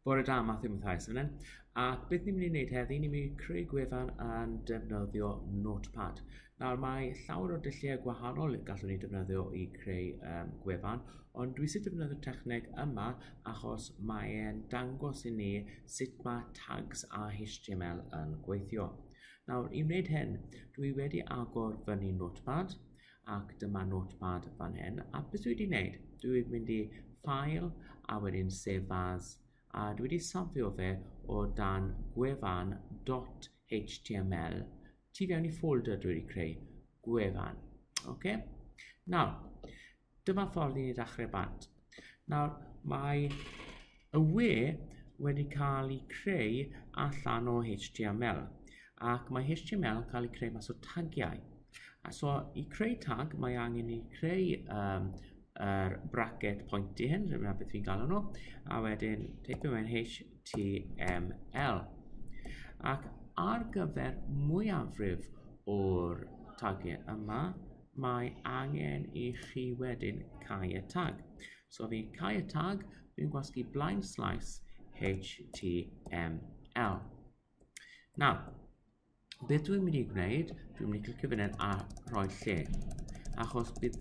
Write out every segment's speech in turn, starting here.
Bore da, Matthew Mathias fan hyn. Ac beth ni'n mynd i wneud heddi, ni'n mynd i creu gwefan yn defnyddio Notepad. Nawr mae llawer o dulliau gwahanol gallwn ni defnyddio i creu gwefan, ond dwi sy'n defnyddio techneg yma achos mae'n dangos i ni sut mae tags a HTML yn gweithio. Nawr, i wneud hyn, dwi wedi agor fyny Notepad, ac dyma Notepad fan hyn. A beth dwi wedi wneud? Dwi wedi mynd i File, a wedyn Save As, a dwi wedi safio fe o dan gwefan.html tu fewn i ffolder dwi wedi creu, gwefan. Okay? Nawr, dyma ffordd i ni ddechrau bant. Nawr, mae y we wedi cael ei creu allan o HTML, ac mae HTML yn cael ei creu mas o tagiau. So, i creu tag, mae angen i creu bracket pointy hyn, dyna beth fi'n galw nhw, a wedyn teipio mewn HTML. Ac ar gyfer mwyafrif o'r tagiau yma, mae angen i chi wedyn cau y tag. So fi'n cau y tag, fi'n gwasgu blind slice HTML. Nawr, beth dwi'n mynd i gwneud, dwi'n mynd i clicio fan hyn a rhoi lle, achos bydd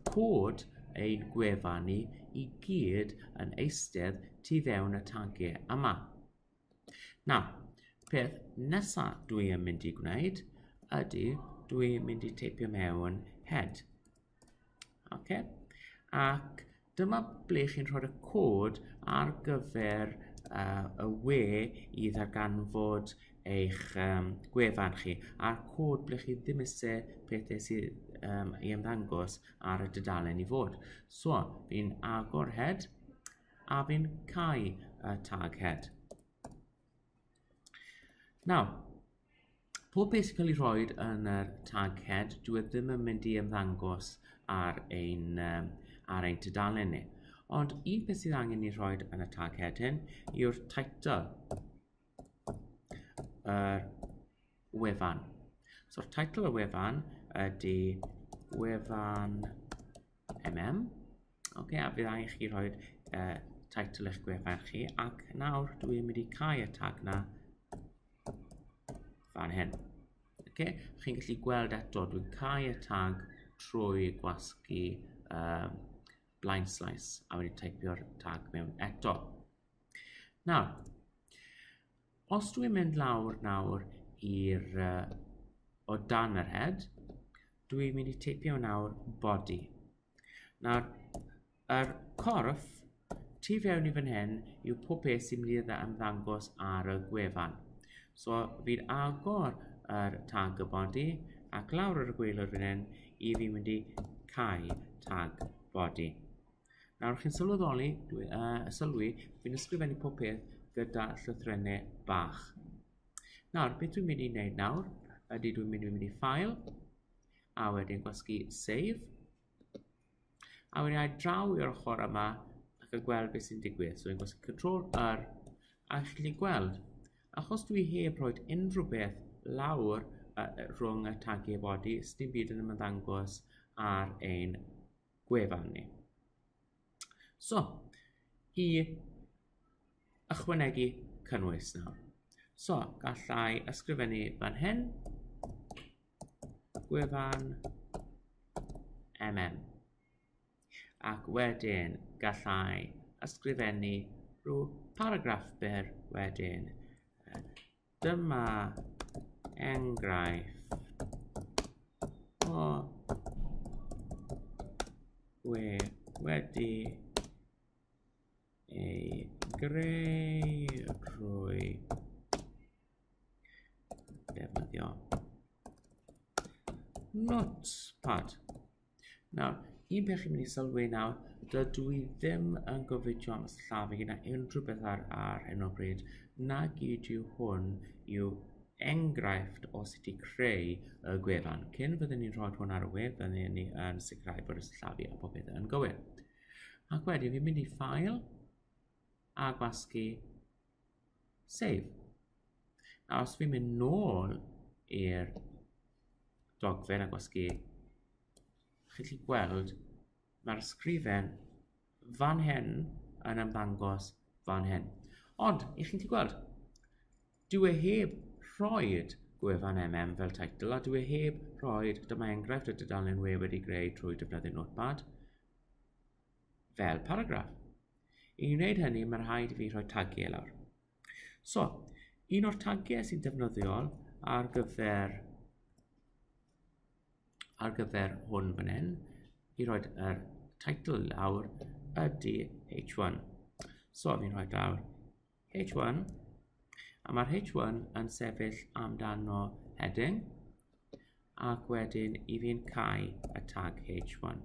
cod ein gwefan ni i gyd yn eistedd tu fewn y tagiau yma. Nawr, peth nesaf dwi'n mynd i gwneud ydy dwi'n mynd i teipio mewn head. Okay? Ac dyma ble chi'n rhoi y cod ar gyfer y we i ddarganfod eich gwefan chi, a'r cod ble chi ddim eisiau pethau sydd i ymddangos ar y dudalen i fod. So, fi'n agor head a fi'n cau y tag head. Nawr, pob beth sy'n cael ei rhoi yn y tag head, dwi ddim yn mynd i ymddangos ar ein tudalen ni. Ond un beth sydd angen i rhoi yn y tag head hyn yw'r title yr wefan. So'r title y wefan ydy gwefan MM. Okay, a bydd angen chi rhoi title eich gwefan chi, ac nawr dwi'n mynd i cau y tag na fan hyn. Okay? Chi'n gallu gweld eto, dwi'n cau y tag trwy gwasgu blind slice, a wedi teipio'r tag mewn eto. Nawr, os dwi'n mynd lawr nawr o dan yr head, dwi'n mynd i teipio nawr body. Nawr, yr corff tu fewn i fan hyn yw pob beth sy'n mynd i ymddangos ar y gwefan. So, fi'n agor yr tag y body, ac lawr ar y gwaelod fan hyn i fi'n mynd i cau tag body. Nawr, chi'n sylweddoli, fi'n ysgrifennu pob peth gyda llythrennau bach. Nawr, beth dwi'n mynd i wneud nawr ydy dwi'n mynd i File, a wedyn gwasgu Save, a wedyn ai draw i'r ochr yma ac yn gweld beth sy'n digwydd. So, fi'n gwasgu Ctrl-R, a chi'n gweld, achos dwi heb roed unrhyw beth lawr rhwng y tagiau body, sydd byd yn ymddangos ar ein gwefan ni. So, i ychwanegu cynnwys nawr. So, gallai ysgrifennu fan hyn, gwefan MM. Ac wedyn gallai ysgrifennu rhyw paragraff byr wedyn. Dyma enghraifft o wedi ei greu drwy defnyddio Notepad. Nawr, un peth chi'n mynd i sylwi nawr, dydw i ddim yn gofidio am llafu gyda unrhyw beth ar hyn o bryd, na gyd yw hwn yw enghraifft o sut i creu y gwefan. Cyn fyddwn ni'n rhoi hwn ar y we, fyddwn ni yn sicrhau bod y llafu a pob beth yn gywir. Ac wedyn, fi'n mynd i File a gwasgu Save. A os fi'n mynd nôl i'r dogfen a gwasgu, chi'n gallu gweld mae'r ysgrifen fan hyn yn ymddangos fan hyn. Ond, i chi'n gweld, dyw e heb rhoid gwefan MM fel teitl, a dyw e heb rhoid, dyma enghraifft y dudalen we wedi greu trwy defnyddio Notepad, fel paragraff. I wneud hynny, mae'n rhaid i fi rhoi tagiau lawr. So, un o'r tagiau sy'n defnyddiol ar gyfer hwn fan hyn, i roed yr teitl lawr ydy H1. So, fi'n rhoi lawr H1, a mae'r H1 yn sefyll amdano heading, ac wedyn i fi'n cau y tag H1.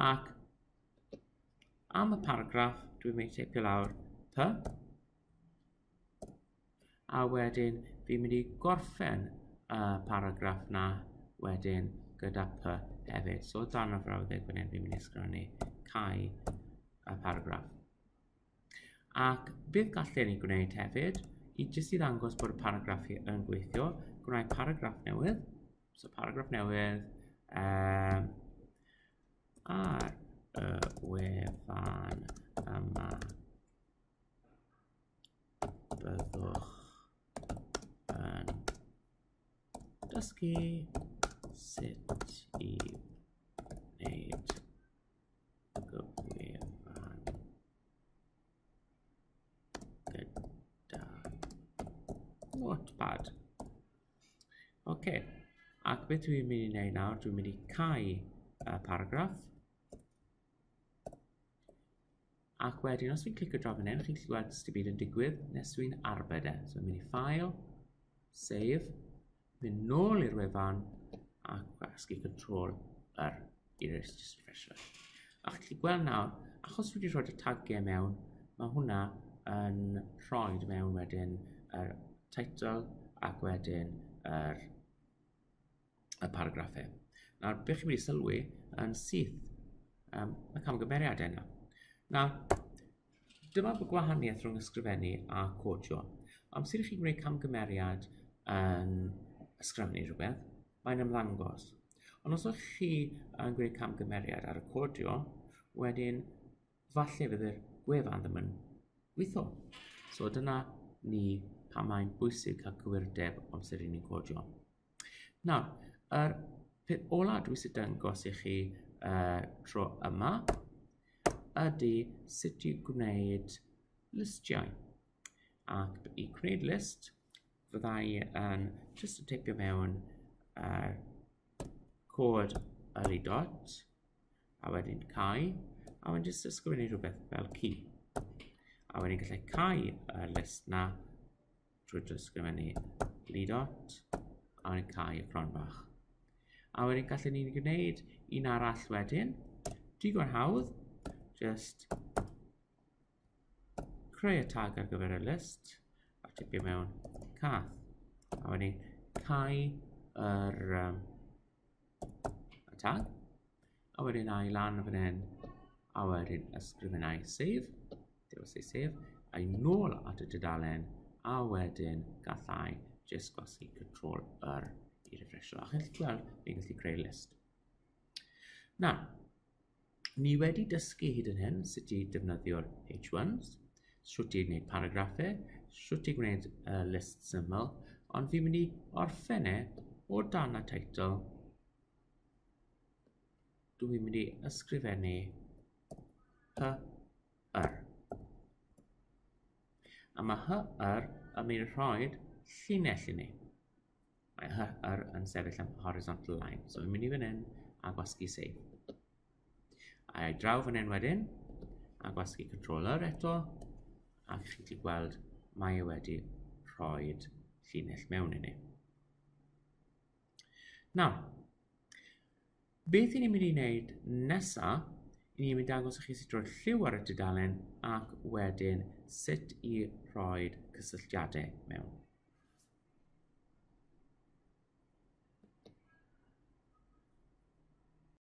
Ac am y paragraff, dwi'n mynd i teipio lawr P, a wedyn fi'n mynd i gorffen y paragraff na wedyn gyda P hefyd. So, dan y frawddeg fan hyn, fi'n mynd i ysgrifennu cau y paragraff. Ac beth gallen ni gwneud hefyd, jyst i ddangos bod y paragraff yn gweithio, gwneud paragraff newydd. So, paragraff newydd ar y wefan yma byddwch yn dysgu sut i wneud gwefan gyda Notepad. OK, ac beth dwi'n mynd i wneud nawr, dwi'n mynd i cau y paragraff. Ac wedyn, os fi'n clicio draw fan hyn, chi'n gweld sydd byd yn digwydd, nes dwi'n arbed e. So, mynd i File, Save, mynd nôl i'r wefan, ac gwasgu Control i'r refresher. A chi'n gweld nawr, achos wedi rhoi y tagiau mewn, mae hwnna yn rhoi mewn wedyn yr teitl ac wedyn y paragraffau. Nawr, beth chi'n mynd i sylwi yn syth y camgymeriadau yna. Nawr, dyma gwahaniaeth rhwng ysgrifennu a codio. Amser i chi'n gwneud camgymeriad yn ysgrifennu rhywbeth, mae'n ymddangos. Ond os ydych chi yn gwneud camgymeriad ar y codio, wedyn falle fydd yr gwefan ddim yn gweithio. So dyna ni pan mae'n bwysig cael cywirdeb amser i ni'n codio. Nawr, yr peth ola dwi sy'n dangos i chi tro yma ydy sut i gwneud listiau. Ac i gwneud list, fyddai yn just yn teipio mewn cod yr dot, a wedyn cau, a wedyn just ysgrifennu rhywbeth fel key. A wedyn gallai cau y list na trwy ysgrifennu dot, a wedyn cau y ffron bach. A wedyn gallai ni'n gwneud un arall wedyn, digon hawdd, just creu y tag ar gyfer y list, a tipio mewn cath. A wedyn cau y tag, a wedyn ai lan fan hyn, a wedyn ysgrifennau save, dewis ei save, a'i nôl at y dudalen, a wedyn gallai just gwasgu Control i refresher. A chi'n gweld, fi'n gallu creu list. Na, ni wedi dysgu hyd yn hyn sut i defnyddio'r H1s, sut i wneud paragraffau, sut i gwneud list syml, ond fi'n mynd i orffen o dan y teitl. Dwi'n mynd i ysgrifennu HR. A mae HR yn mynd i rhoi llinell i ni. Mae HR yn sefyll am horizontal line. So, fi'n mynd i fan hyn a gwasgu save. A draw fan hyn wedyn, a gwasgu controller eto, a chi'n gallu gweld mae wedi rhoi llinell mewn i ni. Nawr, beth i ni'n mynd i wneud nesaf, i ni'n mynd i dangos i chi sut roi'r lliw ar y dudalen ac wedyn sut i rhoi cysylltiadau mewn.